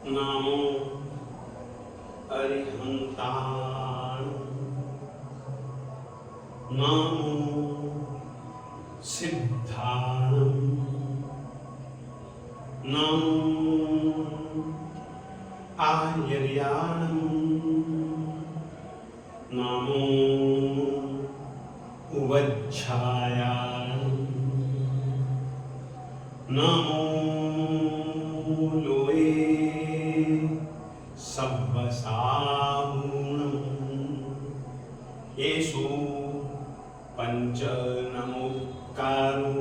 नमो अरिहन्ताय नमो सिद्धाय नमो आयर्याय नमो उवज्झायाय नमो लोए सब्बसागुणं येषु पंच नमोकारो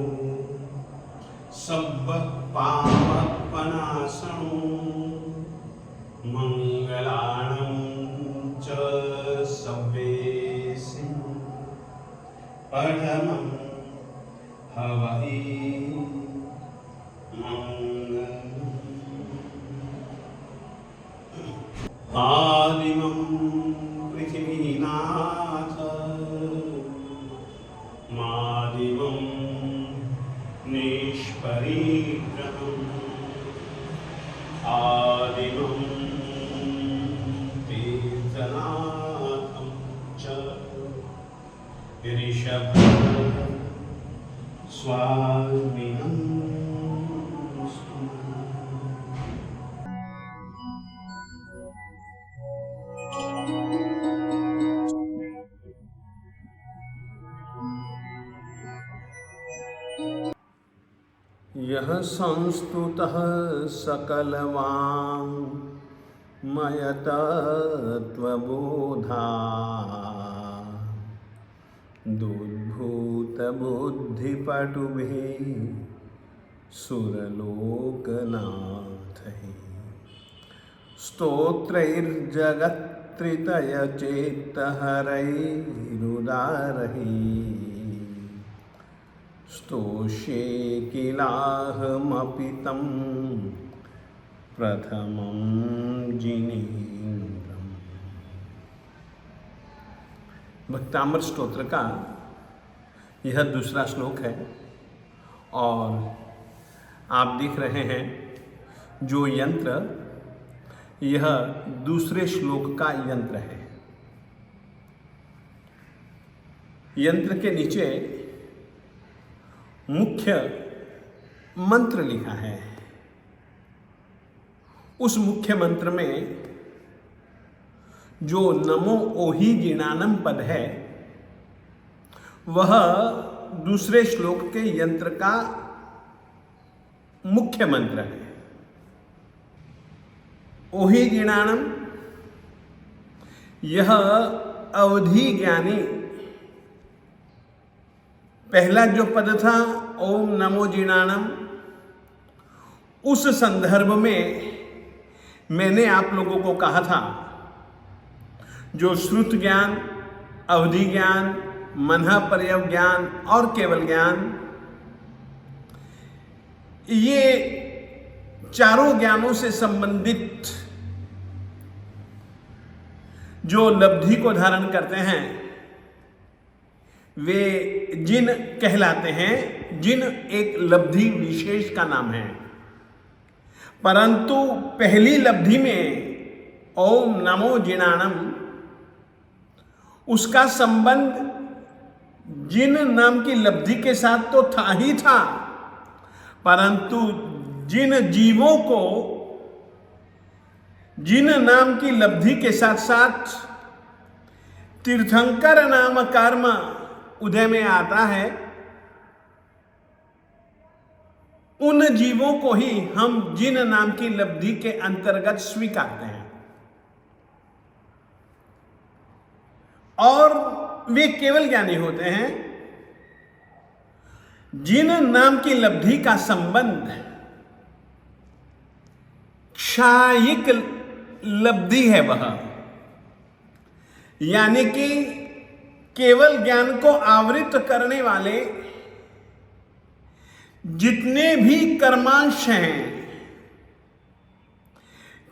सब्ब पापनाशनो मंगलानं च सव्येसिं परमं हवहि आदिमं पृथिवीनाथ मादिमं निष्परिग्रहम् आदिमं तीर्थनाथं च ऋषभ स्वामिनं यः संस्तुतः सकलवाङ्मयतत्त्वबोधा दुर्भूतबुद्धिपटुभिः सुरलोकनाथैः स्तोत्रैर्जगत्त्रितयचेत्तहरैरुदारैः स्तोष्ये किलाहमपि तं प्रथमं जिनेन्द्रम्। भक्तामृत स्तोत्र का यह दूसरा श्लोक है और आप देख रहे हैं जो यंत्र, यह दूसरे श्लोक का यंत्र है। यंत्र के नीचे मुख्य मंत्र लिखा है। उस मुख्य मंत्र में जो नमो ओहि जिनानम पद है वह दूसरे श्लोक के यंत्र का मुख्य मंत्र है। ओहि जिनानम यह अवधि ज्ञानी पहला जो पद था ओम नमो जिनानम, उस संदर्भ में मैंने आप लोगों को कहा था जो श्रुत ज्ञान, अवधि ज्ञान, मनः पर्यव ज्ञान और केवल ज्ञान, ये चारों ज्ञानों से संबंधित जो लब्धि को धारण करते हैं वे जिन कहलाते हैं। जिन एक लब्धि विशेष का नाम है, परंतु पहली लब्धि में ओम नमो जिनानम उसका संबंध जिन नाम की लब्धि के साथ तो था ही था, परंतु जिन जीवों को जिन नाम की लब्धि के साथ साथ तीर्थंकर नाम कर्म उदय में आता है, उन जीवों को ही हम जिन नाम की लब्धि के अंतर्गत स्वीकारते हैं और वे केवल ज्ञानी होते हैं। जिन नाम की लब्धि का संबंध क्षायिक लब्धि है, वह यानी कि केवल ज्ञान को आवृत करने वाले जितने भी कर्मांश हैं,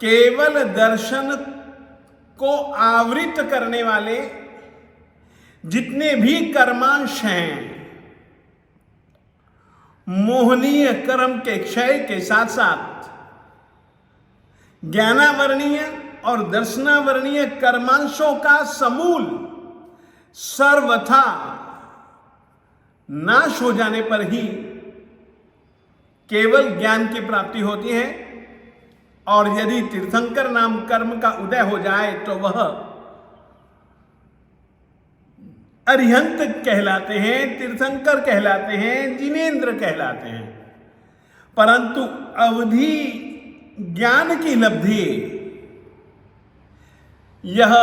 केवल दर्शन को आवृत करने वाले जितने भी कर्मांश हैं, मोहनीय कर्म के क्षय के साथ साथ ज्ञानावरणीय और दर्शनावरणीय कर्मांशों का समूल सर्वथा नाश हो जाने पर ही केवल ज्ञान की प्राप्ति होती है। और यदि तीर्थंकर नाम कर्म का उदय हो जाए तो वह अरिहंत कहलाते हैं, तीर्थंकर कहलाते हैं, जिनेंद्र कहलाते हैं। परंतु अवधि ज्ञान की लब्धि यह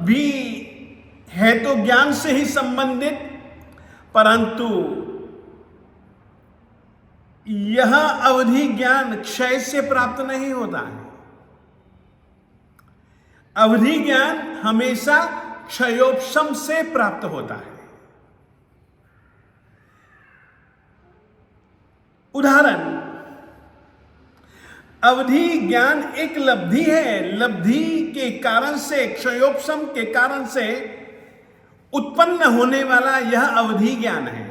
भी है तो ज्ञान से ही संबंधित, परंतु यह अवधि ज्ञान क्षय से प्राप्त नहीं होता है। अवधि ज्ञान हमेशा क्षयोपशम से प्राप्त होता है। उदाहरण, अवधि ज्ञान एक लब्धि है। लब्धि के कारण से, क्षयोपशम के कारण से उत्पन्न होने वाला यह अवधि ज्ञान है।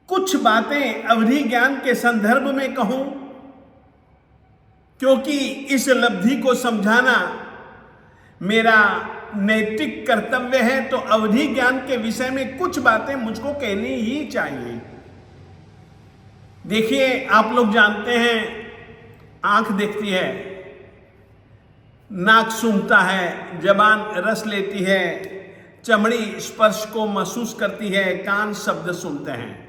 कुछ बातें अवधि ज्ञान के संदर्भ में कहूं, क्योंकि इस लब्धि को समझाना मेरा नैतिक कर्तव्य है, तो अवधि ज्ञान के विषय में कुछ बातें मुझको कहनी ही चाहिए। देखिए, आप लोग जानते हैं, आंख देखती है, नाक सूंघता है, जबान रस लेती है, चमड़ी स्पर्श को महसूस करती है, कान शब्द सुनते हैं।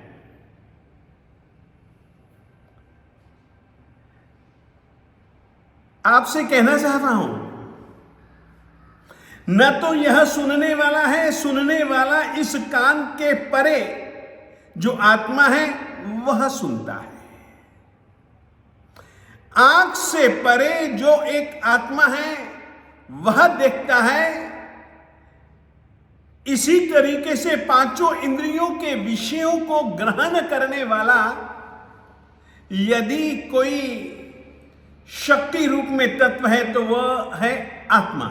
आपसे कहना चाहता हूं, न तो यह सुनने वाला है, सुनने वाला इस कान के परे जो आत्मा है वह सुनता है। आंख से परे जो एक आत्मा है वह देखता है। इसी तरीके से पांचों इंद्रियों के विषयों को ग्रहण करने वाला यदि कोई शक्ति रूप में तत्व है तो वह है आत्मा।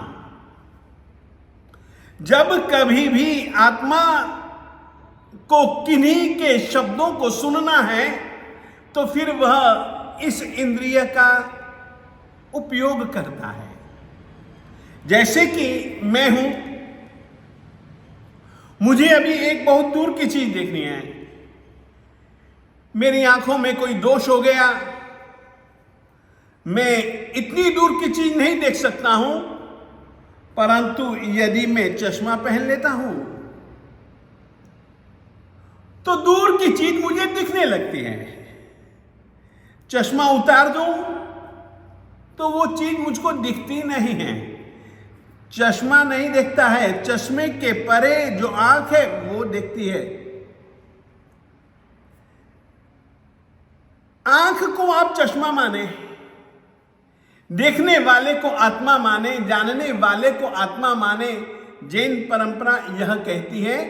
जब कभी भी आत्मा को किन्हीं के शब्दों को सुनना है तो फिर वह इस इंद्रिय का उपयोग करता है। जैसे कि मैं हूं, मुझे अभी एक बहुत दूर की चीज देखनी है, मेरी आंखों में कोई दोष हो गया, मैं इतनी दूर की चीज नहीं देख सकता हूं, परंतु यदि मैं चश्मा पहन लेता हूं तो दूर की चीज मुझे दिखने लगती है। चश्मा उतार दूं तो वो चीज मुझको दिखती नहीं है। चश्मा नहीं देखता है, चश्मे के परे जो आंख है वो देखती है। आंख को आप चश्मा माने, देखने वाले को आत्मा माने, जानने वाले को आत्मा माने। जैन परंपरा यह कहती है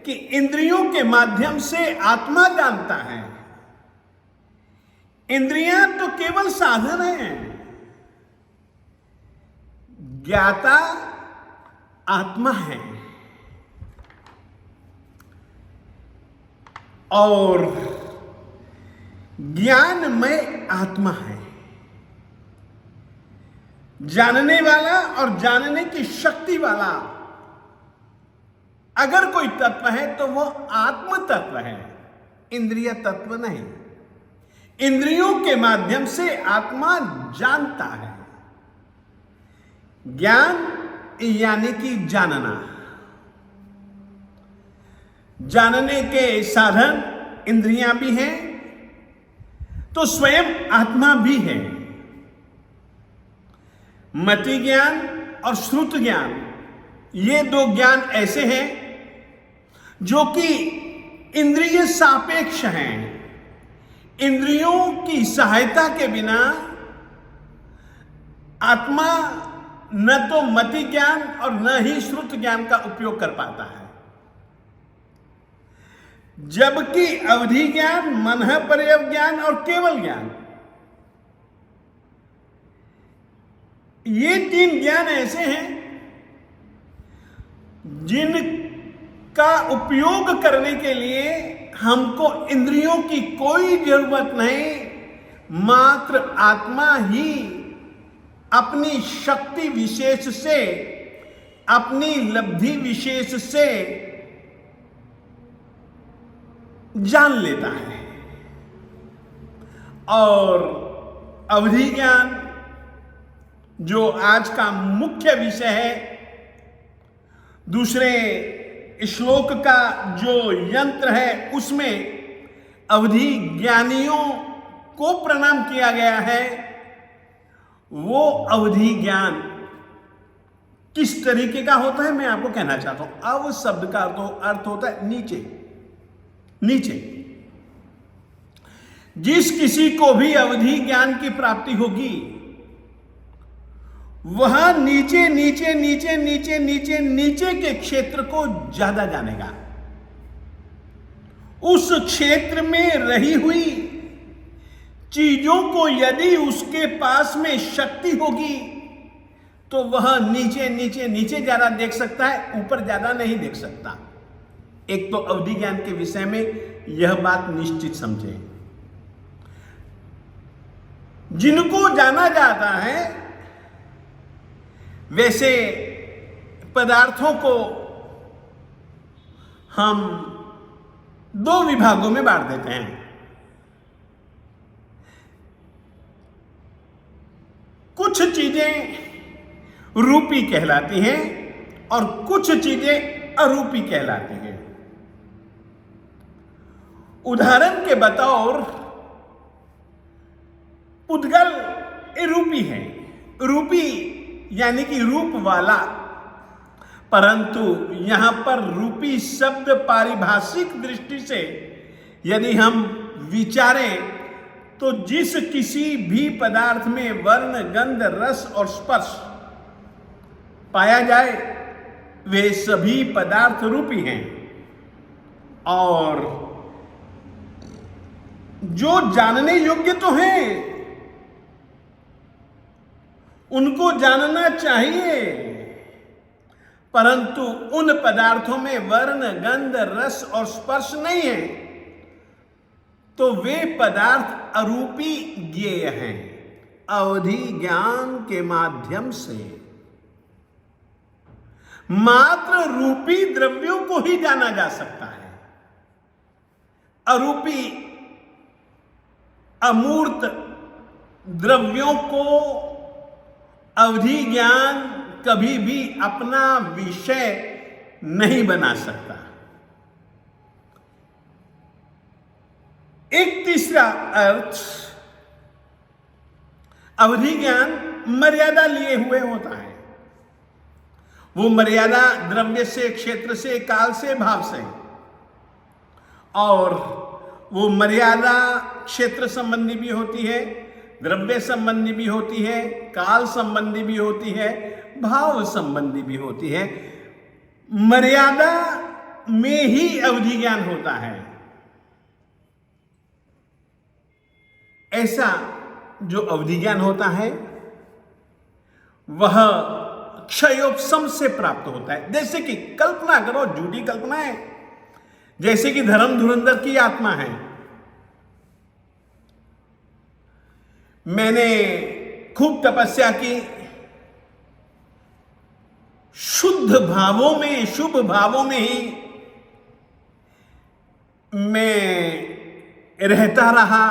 कि इंद्रियों के माध्यम से आत्मा जानता है। इंद्रियां तो केवल साधन हैं, ज्ञाता आत्मा है। और ज्ञानमय आत्मा है। जानने वाला और जानने की शक्ति वाला अगर कोई तत्व है तो वह आत्म तत्व है, इंद्रिय तत्व नहीं। इंद्रियों के माध्यम से आत्मा जानता है। ज्ञान यानी कि जानना। जानने के साधन इंद्रियां भी हैं तो स्वयं आत्मा भी है। मति ज्ञान और श्रुत ज्ञान, ये दो ज्ञान ऐसे हैं जो कि इंद्रिय सापेक्ष हैं। इंद्रियों की सहायता के बिना आत्मा न तो मति ज्ञान और न ही श्रुत ज्ञान का उपयोग कर पाता है। जबकि अवधि ज्ञान, मनः पर्यव ज्ञान और केवल ज्ञान, ये तीन ज्ञान ऐसे हैं जिनका उपयोग करने के लिए हमको इंद्रियों की कोई जरूरत नहीं, मात्र आत्मा ही अपनी शक्ति विशेष से, अपनी लब्धि विशेष से जान लेता है। और अवधि ज्ञान जो आज का मुख्य विषय है, दूसरे श्लोक का जो यंत्र है उसमें अवधि ज्ञानियों को प्रणाम किया गया है। वो अवधि ज्ञान किस तरीके का होता है मैं आपको कहना चाहता हूं। अव शब्द का अर्थ होता है नीचे। नीचे जिस किसी को भी अवधि ज्ञान की प्राप्ति होगी वह नीचे नीचे नीचे नीचे नीचे नीचे के क्षेत्र को ज्यादा जानेगा। उस क्षेत्र में रही हुई चीजों को यदि उसके पास में शक्ति होगी तो वह नीचे नीचे नीचे ज्यादा देख सकता है, ऊपर ज्यादा नहीं देख सकता। एक तो अवधि ज्ञान के विषय में यह बात निश्चित समझे। जिनको जाना जाता है वैसे पदार्थों को हम दो विभागों में बांट देते हैं। कुछ चीजें रूपी कहलाती हैं और कुछ चीजें अरूपी कहलाती हैं। उदाहरण के बतौर पुद्गल रूपी है, रूपी यानी कि रूप वाला, परंतु यहां पर रूपी शब्द पारिभाषिक दृष्टि से यदि हम विचारें तो जिस किसी भी पदार्थ में वर्ण, गंध, रस और स्पर्श पाया जाए वे सभी पदार्थ रूपी हैं। और जो जानने योग्य तो हैं उनको जानना चाहिए, परंतु उन पदार्थों में वर्ण, गंध, रस और स्पर्श नहीं है तो वे पदार्थ अरूपी ज्ञेय हैं। अवधि ज्ञान के माध्यम से मात्र रूपी द्रव्यों को ही जाना जा सकता है। अरूपी अमूर्त द्रव्यों को अवधि ज्ञान कभी भी अपना विषय नहीं बना सकता। एक तीसरा अर्थ अवधि ज्ञान मर्यादा लिए हुए होता है। वो मर्यादा द्रव्य से, क्षेत्र से, काल से, भाव से, और वो मर्यादा क्षेत्र संबंधी भी होती है, द्रव्य संबंधी भी होती है, काल संबंधी भी होती है, भाव संबंधी भी होती है। मर्यादा में ही अवधि ज्ञान होता है। ऐसा जो अवधि ज्ञान होता है वह क्षयोपशम से प्राप्त होता है। जैसे कि कल्पना करो, झूठी कल्पना है, जैसे कि धर्म धुरंधर की आत्मा है। मैंने खूब तपस्या की, शुद्ध भावों में, शुभ भावों में ही मैं रहता रहा।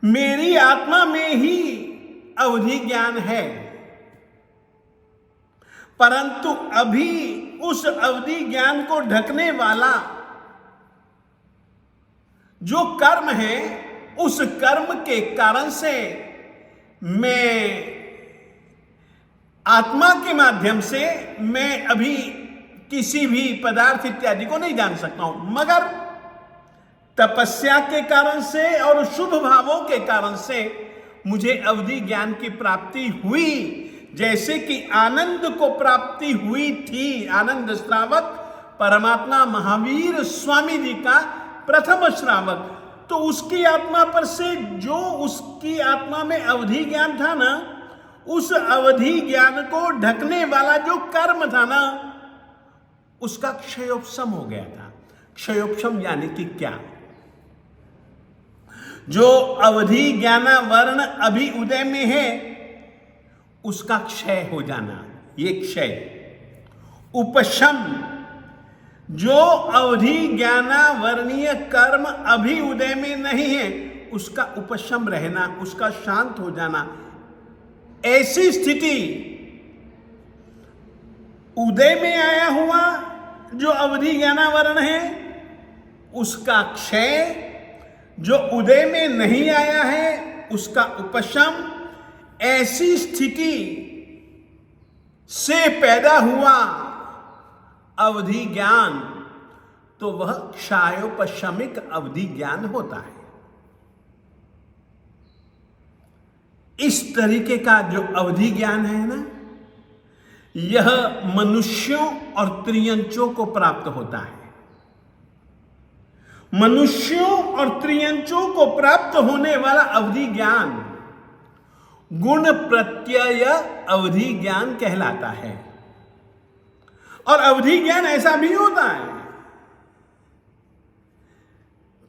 मेरी आत्मा में ही अवधि ज्ञान है, परंतु अभी उस अवधि ज्ञान को ढकने वाला जो कर्म है, उस कर्म के कारण से मैं आत्मा के माध्यम से मैं अभी किसी भी पदार्थ इत्यादि को नहीं जान सकता हूं, मगर तपस्या के कारण से और शुभ भावों के कारण से मुझे अवधि ज्ञान की प्राप्ति हुई। जैसे कि आनंद को प्राप्ति हुई थी, आनंद श्रावक परमात्मा महावीर स्वामी जी का प्रथम श्रावक, तो उसकी आत्मा पर से जो उसकी आत्मा में अवधि ज्ञान था ना, उस अवधि ज्ञान को ढकने वाला जो कर्म था ना, उसका क्षयोपशम हो गया था। क्षयोपशम यानी कि क्या? जो अवधि ज्ञाना वर्ण अभी उदय में है उसका क्षय हो जाना, ये क्षय। उपशम, जो अवधि ज्ञाना वर्णीय कर्म अभी उदय में नहीं है उसका उपशम रहना, उसका शांत हो जाना। ऐसी स्थिति उदय में आया हुआ जो अवधि ज्ञानावरण है उसका क्षय, जो उदय में नहीं आया है उसका उपशम। ऐसी स्थिति से पैदा हुआ अवधि ज्ञान तो वह क्षयोपशमिक अवधि ज्ञान होता है। इस तरीके का जो अवधि ज्ञान है ना, यह मनुष्यों और त्रियंचों को प्राप्त होता है। मनुष्यों और त्रियंचों को प्राप्त होने वाला अवधि ज्ञान गुण प्रत्यय अवधि ज्ञान कहलाता है। और अवधि ज्ञान ऐसा भी होता है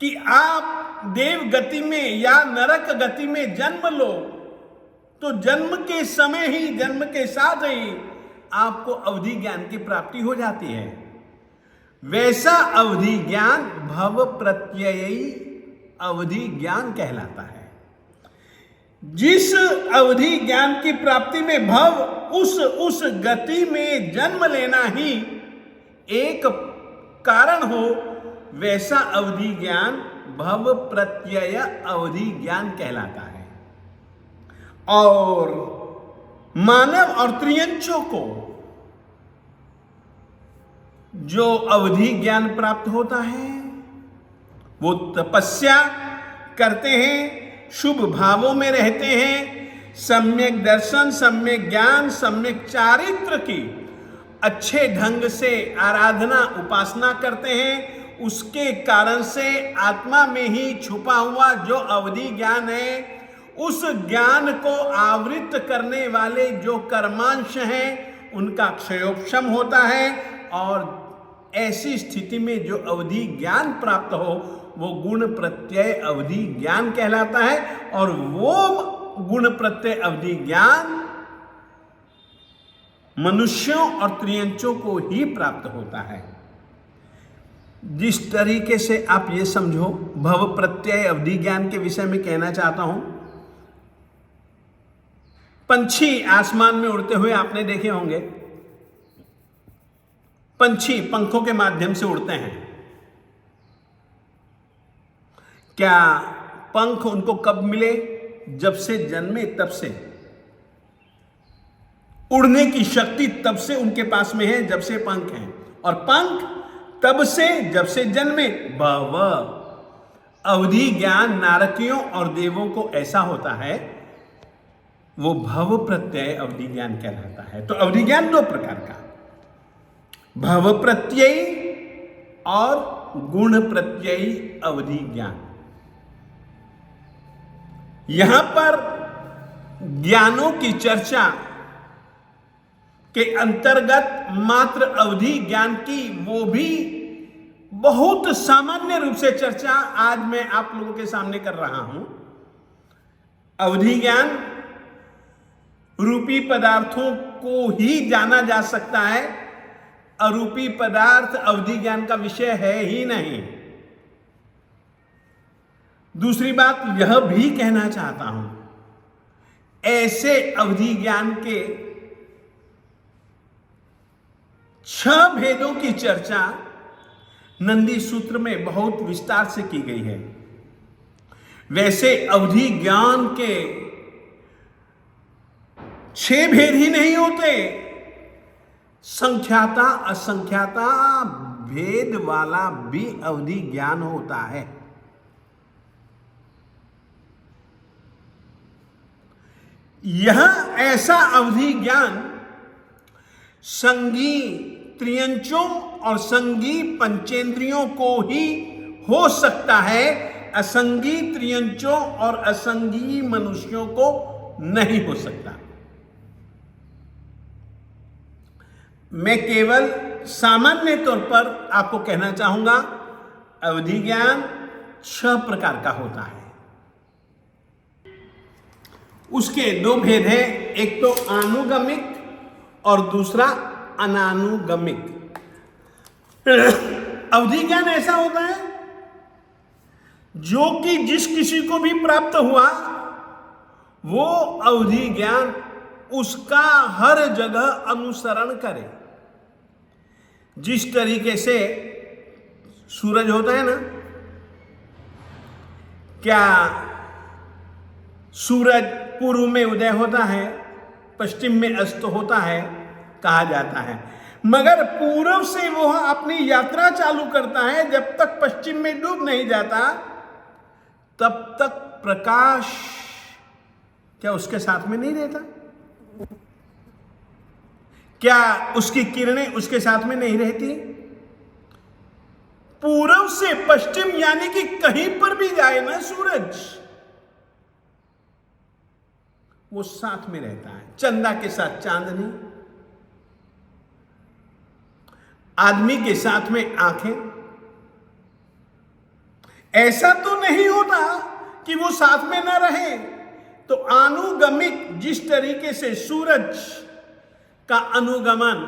कि आप देव गति में या नरक गति में जन्म लो तो जन्म के समय ही, जन्म के साथ ही आपको अवधि ज्ञान की प्राप्ति हो जाती है। वैसा अवधि ज्ञान भव प्रत्ययी अवधि ज्ञान कहलाता है। जिस अवधि ज्ञान की प्राप्ति में भव उस गति में जन्म लेना ही एक कारण हो, वैसा अवधि ज्ञान भव प्रत्यय अवधि ज्ञान कहलाता है। और मानव और त्रियंचों को जो अवधि ज्ञान प्राप्त होता है वो तपस्या करते हैं, शुभ भावों में रहते हैं, सम्यक दर्शन, सम्यक ज्ञान, सम्यक चारित्र की अच्छे ढंग से आराधना उपासना करते हैं। उसके कारण से आत्मा में ही छुपा हुआ जो अवधि ज्ञान है, उस ज्ञान को आवृत करने वाले जो कर्मांश हैं उनका क्षयोपशम होता है। और ऐसी स्थिति में जो अवधि ज्ञान प्राप्त हो वो गुण प्रत्यय अवधि ज्ञान कहलाता है। और वो गुण प्रत्यय अवधि ज्ञान मनुष्यों और त्रियंचों को ही प्राप्त होता है। जिस तरीके से आप ये समझो, भव प्रत्यय अवधि ज्ञान के विषय में कहना चाहता हूं, पंछी आसमान में उड़ते हुए आपने देखे होंगे। पंछी पंखों के माध्यम से उड़ते हैं। क्या पंख उनको कब मिले? जब से जन्मे तब से। उड़ने की शक्ति तब से उनके पास में है जब से पंख हैं। और पंख तब से जब से जन्मे। भव अवधि ज्ञान नारकियों और देवों को ऐसा होता है, वो भव प्रत्यय अवधि ज्ञान कहलाता है। तो अवधि ज्ञान दो प्रकार का, भव प्रत्ययी और गुण प्रत्ययी अवधि ज्ञान। यहां पर ज्ञानों की चर्चा के अंतर्गत मात्र अवधि ज्ञान की वो भी बहुत सामान्य रूप से चर्चा आज मैं आप लोगों के सामने कर रहा हूं। अवधि ज्ञान रूपी पदार्थों को ही जाना जा सकता है, अरूपी पदार्थ अवधि ज्ञान का विषय है ही नहीं। दूसरी बात यह भी कहना चाहता हूं, ऐसे अवधि ज्ञान के 6 भेदों की चर्चा नंदी सूत्र में बहुत विस्तार से की गई है। वैसे अवधि ज्ञान के 6 भेद ही नहीं होते, संख्याता असंख्याता भेद वाला भी अवधि ज्ञान होता है। यह ऐसा अवधि ज्ञान संगी त्रियंचों और संगी पंचेंद्रियों को ही हो सकता है, असंगी त्रियंचों और असंगी मनुष्यों को नहीं हो सकता। मैं केवल सामान्य तौर पर आपको कहना चाहूंगा, अवधि ज्ञान 6 प्रकार का होता है। उसके दो भेद हैं, एक तो आनुगमिक और दूसरा अनानुगमिक। अवधि ज्ञान ऐसा होता है जो कि जिस किसी को भी प्राप्त हुआ वो अवधि ज्ञान उसका हर जगह अनुसरण करे। जिस तरीके से सूरज होता है ना, क्या सूरज पूर्व में उदय होता है, पश्चिम में अस्त होता है, कहा जाता है, मगर पूर्व से वह अपनी यात्रा चालू करता है। जब तक पश्चिम में डूब नहीं जाता तब तक प्रकाश क्या उसके साथ में नहीं रहता? क्या उसकी किरणें उसके साथ में नहीं रहती? पूर्व से पश्चिम यानी कि कहीं पर भी जाए ना सूरज, वो साथ में रहता है। चंदा के साथ चांदनी, आदमी के साथ में आंखें। ऐसा तो नहीं होता कि वो साथ में ना रहे। तो अनुगमिक जिस तरीके से सूरज का अनुगमन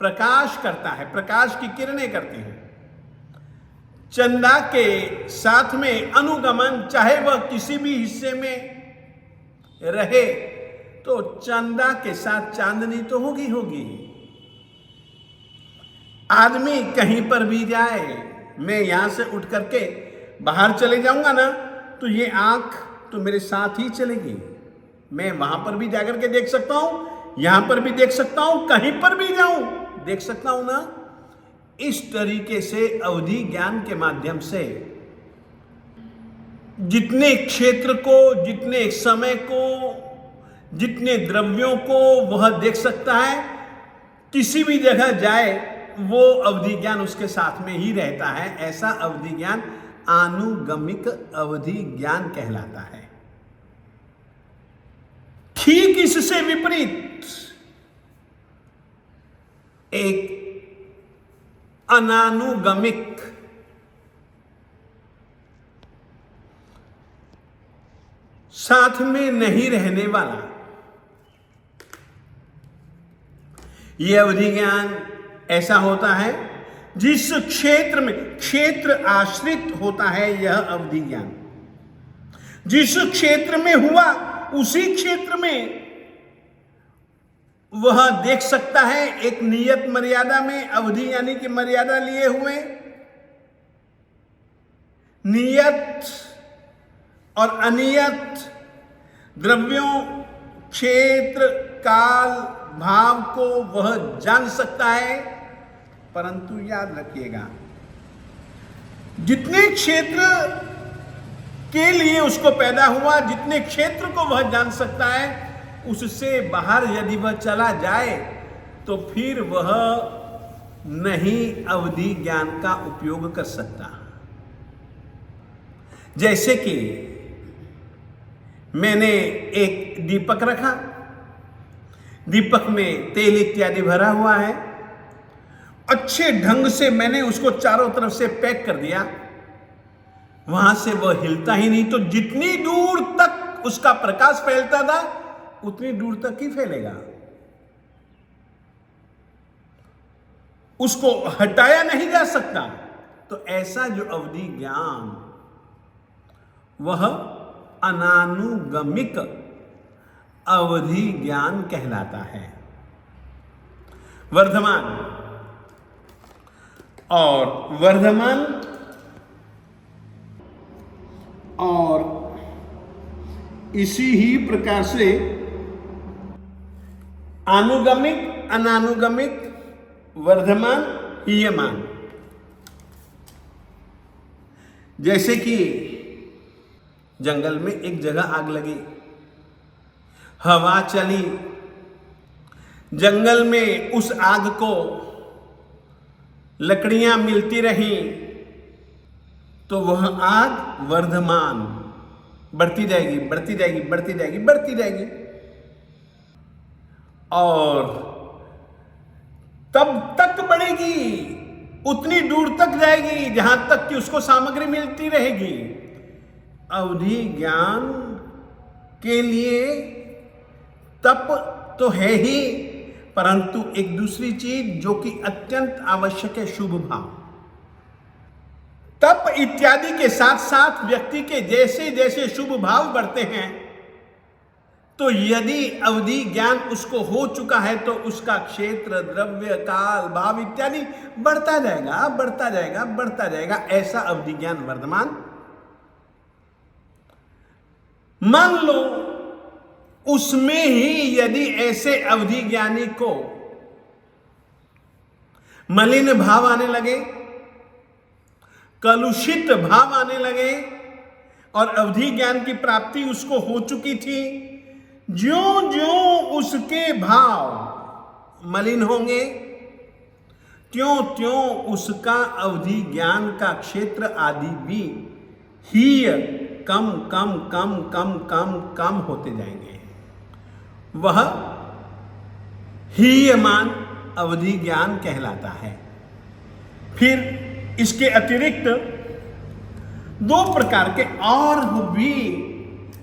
प्रकाश करता है, प्रकाश की किरणें करती हैं, चंदा के साथ में अनुगमन, चाहे वह किसी भी हिस्से में रहे तो चंदा के साथ चांदनी तो होगी होगी। आदमी कहीं पर भी जाए, मैं यहां से उठ करके बाहर चले जाऊंगा ना तो ये आंख तो मेरे साथ ही चलेगी। मैं वहां पर भी जाकर के देख सकता हूं, यहां पर भी देख सकता हूं, कहीं पर भी जाऊं देख सकता हूं ना। इस तरीके से अवधि ज्ञान के माध्यम से जितने क्षेत्र को, जितने समय को, जितने द्रव्यों को वह देख सकता है, किसी भी जगह जाए वो अवधि ज्ञान उसके साथ में ही रहता है। ऐसा अवधि ज्ञान आनुगमिक अवधि ज्ञान कहलाता है। ठीक इससे विपरीत एक अनानुगमिक, साथ में नहीं रहने वाला, यह अवधि ज्ञान ऐसा होता है जिस क्षेत्र में, क्षेत्र आश्रित होता है यह अवधि ज्ञान। जिस क्षेत्र में हुआ उसी क्षेत्र में वह देख सकता है, एक नियत मर्यादा में। अवधि यानी कि मर्यादा लिए हुए, नियत और अनियत द्रव्यों, क्षेत्र, काल, भाव को वह जान सकता है। परंतु याद रखिएगा, जितने क्षेत्र के लिए उसको पैदा हुआ, जितने क्षेत्र को वह जान सकता है, उससे बाहर यदि वह चला जाए तो फिर वह नहीं अवधि ज्ञान का उपयोग कर सकता। जैसे कि मैंने एक दीपक रखा, दीपक में तेल इत्यादि भरा हुआ है, अच्छे ढंग से मैंने उसको चारों तरफ से पैक कर दिया, वहां से वह हिलता ही नहीं। तो जितनी दूर तक उसका प्रकाश फैलता था उतनी दूर तक ही फैलेगा, उसको हटाया नहीं जा सकता। तो ऐसा जो अवधि ज्ञान वह अनानुगमिक अवधि ज्ञान कहलाता है। वर्धमान और वर्धमान और इसी ही प्रकार से अनुगमिक, अनानुगमिक, वर्धमान, हीयमान। जैसे कि जंगल में एक जगह आग लगी, हवा चली, जंगल में उस आग को लकड़ियां मिलती रहीं, तो वह आग वर्धमान बढ़ती जाएगी, बढ़ती जाएगी, बढ़ती जाएगी, बढ़ती जाएगी, और तब तक बढ़ेगी, उतनी दूर तक जाएगी जहां तक कि उसको सामग्री मिलती रहेगी। अवधि ज्ञान के लिए तप तो है ही, परंतु एक दूसरी चीज जो कि अत्यंत आवश्यक है, शुभ भाव। तप इत्यादि के साथ साथ व्यक्ति के जैसे जैसे शुभ भाव बढ़ते हैं, तो यदि अवधि ज्ञान उसको हो चुका है तो उसका क्षेत्र, द्रव्य, काल, भाव इत्यादि बढ़ता जाएगा, बढ़ता जाएगा, बढ़ता जाएगा। ऐसा अवधि ज्ञान वर्धमान। मान लो उसमें ही यदि ऐसे अवधि ज्ञानी को मलिन भाव आने लगे, कलुषित भाव आने लगे, और अवधि ज्ञान की प्राप्ति उसको हो चुकी थी, ज्यों ज्यों उसके भाव मलिन होंगे, त्यों त्यों उसका अवधि ज्ञान का क्षेत्र आदि भी ही कम कम कम कम कम कम होते जाएंगे। वह हीयमान अवधि ज्ञान कहलाता है। फिर इसके अतिरिक्त दो प्रकार के और भी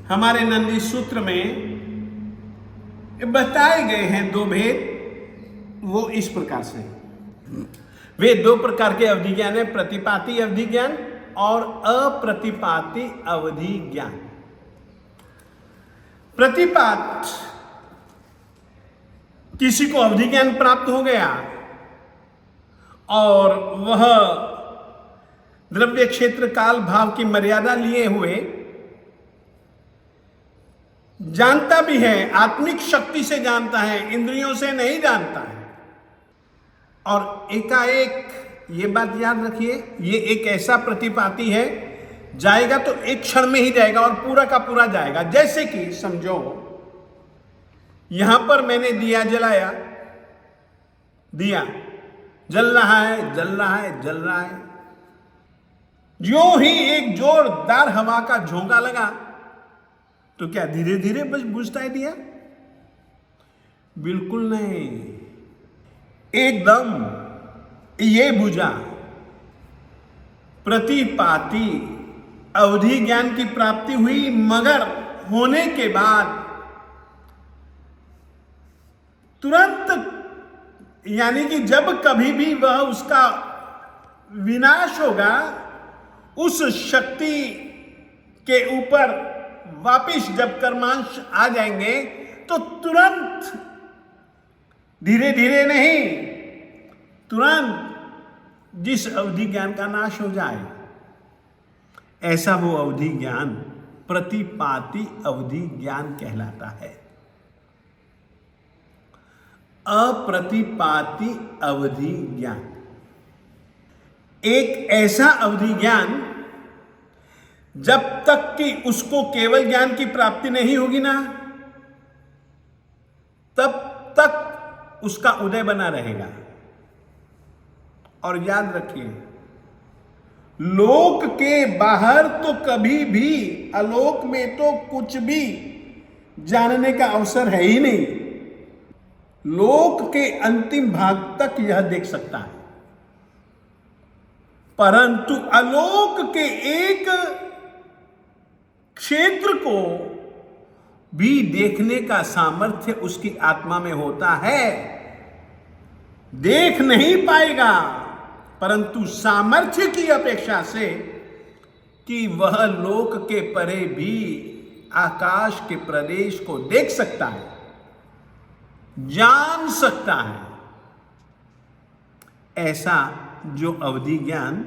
हमारे नंदी सूत्र में बताए गए हैं, दो भेद। वो इस प्रकार से, वे दो प्रकार के अवधि ज्ञान है, प्रतिपाती अवधि ज्ञान और अप्रतिपाती अवधि ज्ञान। प्रतिपात, किसी को अवधि ज्ञान प्राप्त हो गया और वह द्रव्य, क्षेत्र, काल, भाव की मर्यादा लिए हुए जानता भी है, आत्मिक शक्ति से जानता है, इंद्रियों से नहीं जानता है। और एकाएक, ये बात याद रखिए, ये एक ऐसा प्रतिपाती है, जाएगा तो एक क्षण में ही जाएगा और पूरा का पूरा जाएगा। जैसे कि समझो यहां पर मैंने दिया जलाया, दिया जल रहा है, जल रहा है, जल रहा है। जो ही एक जोरदार हवा का झोंका लगा तो क्या धीरे धीरे बस बुझता है दिया? बिल्कुल नहीं, एकदम ये बुझा। प्रतिपाती अवधि ज्ञान की प्राप्ति हुई, मगर होने के बाद तुरंत, यानी कि जब कभी भी वह उसका विनाश होगा, उस शक्ति के ऊपर वापिस जब कर्मांश आ जाएंगे तो तुरंत, धीरे धीरे नहीं, तुरंत जिस अवधि ज्ञान का नाश हो जाए, ऐसा वो अवधि ज्ञान प्रतिपाती अवधि ज्ञान कहलाता है। अप्रतिपाती अवधि ज्ञान एक ऐसा अवधि ज्ञान, जब तक कि उसको केवल ज्ञान की प्राप्ति नहीं होगी ना, तब तक उसका उदय बना रहेगा। और याद रखिए, लोक के बाहर तो कभी भी, अलोक में तो कुछ भी जानने का अवसर है ही नहीं। लोक के अंतिम भाग तक यह देख सकता है, परंतु अलोक के एक क्षेत्र को भी देखने का सामर्थ्य उसकी आत्मा में होता है। देख नहीं पाएगा, परंतु सामर्थ्य की अपेक्षा से कि वह लोक के परे भी आकाश के प्रदेश को देख सकता है, जान सकता है। ऐसा जो अवधि ज्ञान,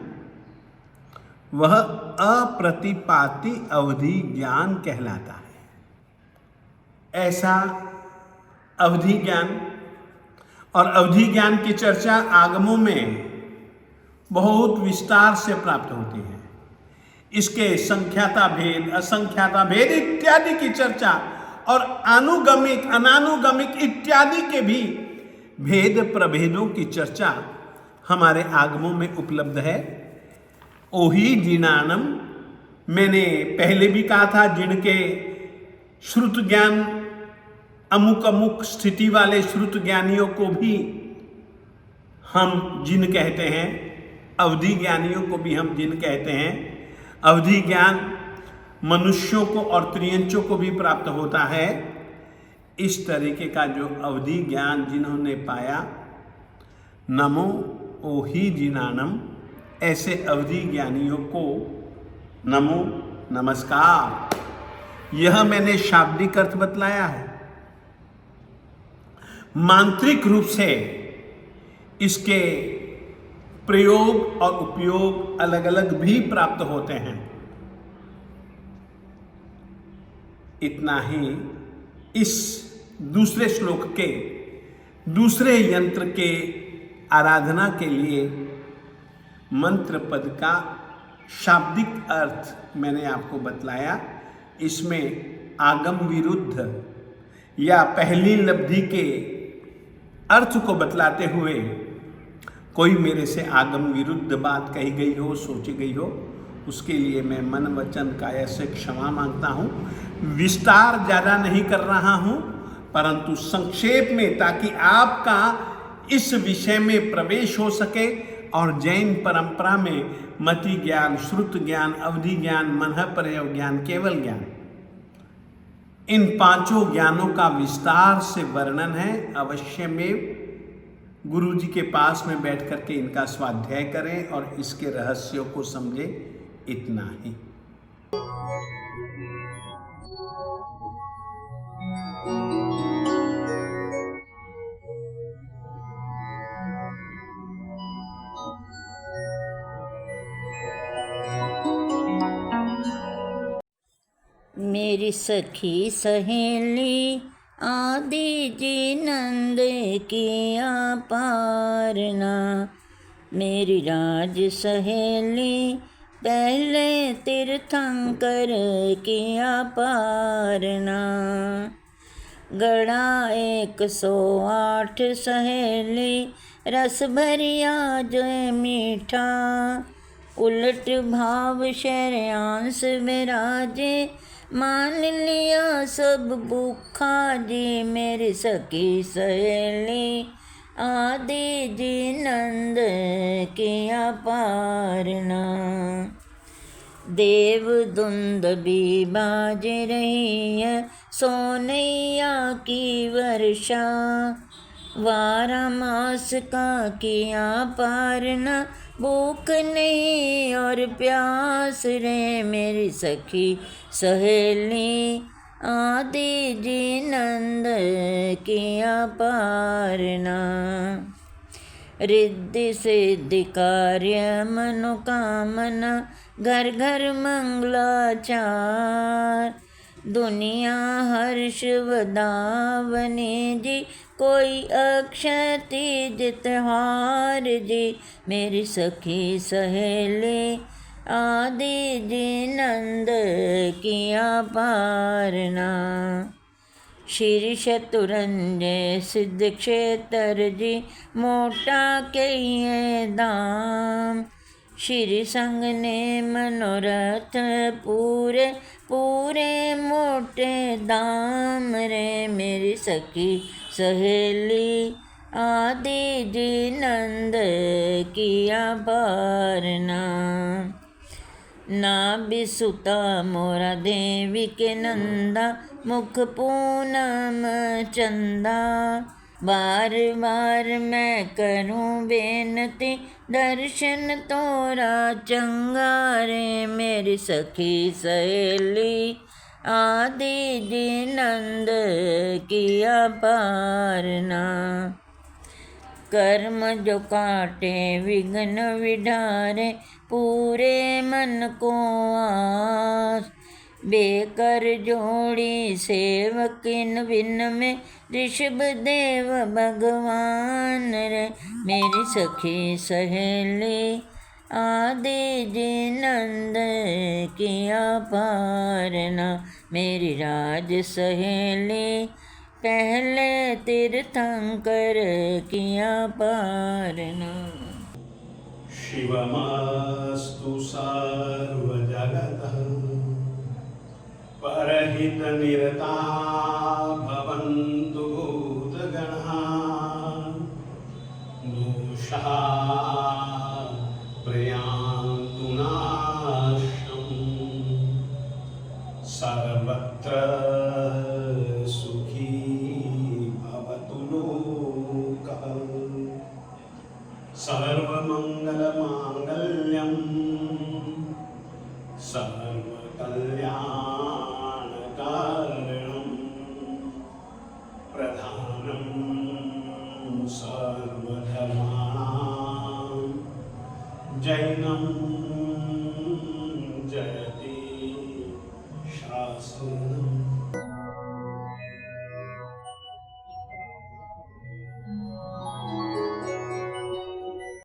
वह अप्रतिपाती अवधि ज्ञान कहलाता है। ऐसा अवधि ज्ञान और अवधि ज्ञान की चर्चा आगमों में बहुत विस्तार से प्राप्त होती है। इसके संख्याता भेद, असंख्याता भेद इत्यादि की चर्चा और अनुगमिक, अनानुगमिक इत्यादि के भी भेद प्रभेदों की चर्चा हमारे आगमों में उपलब्ध है। ओही जिनानम, मैंने पहले भी कहा था, जिनके श्रुत ज्ञान, अमुक अमुक स्थिति वाले श्रुत ज्ञानियों को भी हम जिन कहते हैं, अवधि ज्ञानियों को भी हम जिन कहते हैं। अवधि ज्ञान मनुष्यों को और त्रियंचों को भी प्राप्त होता है। इस तरीके का जो अवधि ज्ञान जिन्होंने पाया, नमो ओहि जिनानम, ऐसे अवधि ज्ञानियों को नमो नमस्कार। यह मैंने शाब्दिक अर्थ बतलाया है। मांत्रिक रूप से इसके प्रयोग और उपयोग अलग अलग भी प्राप्त होते हैं। इतना ही इस दूसरे श्लोक के दूसरे यंत्र के आराधना के लिए मंत्र पद का शाब्दिक अर्थ मैंने आपको बतलाया। इसमें आगम विरुद्ध या पहली लब्धि के अर्थ को बतलाते हुए कोई मेरे से आगम विरुद्ध बात कही गई हो, सोची गई हो, उसके लिए मैं मन वचन काया से क्षमा मांगता हूँ। विस्तार ज़्यादा नहीं कर रहा हूँ, परंतु संक्षेप में, ताकि आपका इस विषय में प्रवेश हो सके और जैन परंपरा में मति ज्ञान, श्रुत ज्ञान, अवधि ज्ञान, मनः प्रयोग ज्ञान, केवल ज्ञान, इन पांचों ज्ञानों का विस्तार से वर्णन है। अवश्य में गुरु जी के पास में बैठ करके इनका स्वाध्याय करें और इसके रहस्यों को समझें। इतना ही। मेरी सखी सहेली आदि जी नंद की अपारना, मेरी राज सहेली पहले तीर्थंकर की अपारना। गढ़ा 108 सहेली रस भरिया जो मीठा, उलट भाव शरयांश विराजे मान लिया सब भूखा जी। मेरी सखी सहेली आदि जी नंद की अपारना। देव धुंद भी बाज रही है सोनैया की वर्षा, 12 मास का किया पारना, भूख नहीं और प्यास रे। मेरी सखी सहेली आदि जी नंद की अपारना। रिद्धि सिद्धि कार्य मनोकामना, घर घर मंगलाचार, दुनिया हर्ष वदावने जी, कोई अक्षय तीज त्योहार जी। मेरी सखी सहेली आदि जी नंद की अपारना। श्री शतुरंजय सिद्ध क्षेत्र जी, मोटा कहिए दाम, श्री संग ने मनोरथ पूरे पूरे मोटे दाम रे। मेरी सखी सहेली आदि जी नंद की अपारना। ना बिसुता मोरा देवी के नंदा, मुख पूनम चंदा, बार बार मैं करूं बेनती, दर्शन तोरा चंगा रे। मेरी सखी सहेली आदि जी नंद की अपारना। कर्म जो काटे विघ्न विढारे, पूरे मन को आस, बेकर जोड़ी सेवकिन बिन में, ऋषभ देव भगवान रे। मेरी सखी सहेली आदि जी नंद की अपारना। मेरी राज सहेली पहले तीर्थंकर की अपारना। शिवमस्तु सर्वजगतः परहितनिरता भवन्तु भूतगणाः, दोषाः प्रयान्तु नाशम्, सर्वत्र सुखी सर्वकल्याणकारणं प्रधानं सर्वधर्माणां जैनं